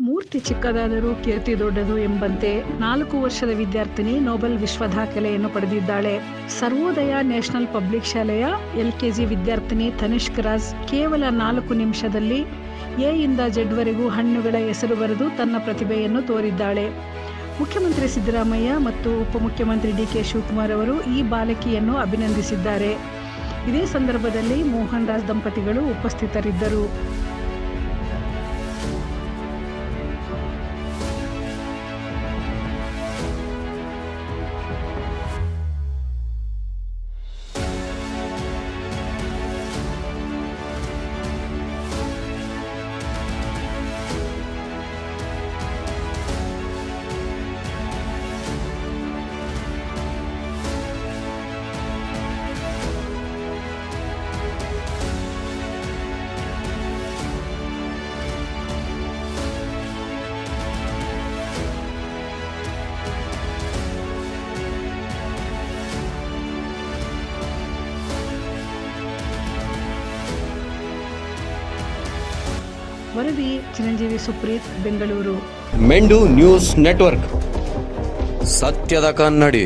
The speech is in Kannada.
ಮೂರ್ತಿ ಚಿಕ್ಕದಾದರೂ ಕೀರ್ತಿ ದೊಡ್ಡದು ಎಂಬಂತೆ 4 ವರ್ಷದ ವಿದ್ಯಾರ್ಥಿನಿ ನೊಬೆಲ್ ವಿಶ್ವ ದಾಖಲೆಯನ್ನು ಪಡೆದಿದ್ದಾಳೆ. ಸರ್ವೋದಯ ನ್ಯಾಷನಲ್ ಪಬ್ಲಿಕ್ ಶಾಲೆಯ LKG ವಿದ್ಯಾರ್ಥಿನಿ ತನಿಷ್ಕ್ ರಾಜ್ ಕೇವಲ 4 ನಿಮಿಷದಲ್ಲಿ A ಇಂದ Z ವರೆಗೂ ಹಣ್ಣುಗಳ ಹೆಸರು ಬರೆದು ತನ್ನ ಪ್ರತಿಭೆಯನ್ನು ತೋರಿದ್ದಾಳೆ. ಮುಖ್ಯಮಂತ್ರಿ ಸಿದ್ದರಾಮಯ್ಯ ಮತ್ತು ಉಪಮುಖ್ಯಮಂತ್ರಿ DK ಶಿವಕುಮಾರ್ ಅವರು ಈ ಬಾಲಕಿಯನ್ನು ಅಭಿನಂದಿಸಿದ್ದಾರೆ. ಇದೇ ಸಂದರ್ಭದಲ್ಲಿ ಮೋಹನ್ ರಾಜ್ ದಂಪತಿಗಳು ಉಪಸ್ಥಿತರಿದ್ದರು. ವರದಿ ಚಿರಂಜೀವಿ ಸುಪ್ರೀತ್, ಬೆಂಗಳೂರು. ಮೆಂಡು ನ್ಯೂಸ್ ನೆಟ್ವರ್ಕ್, ಸತ್ಯದ ಕನ್ನಡಿ.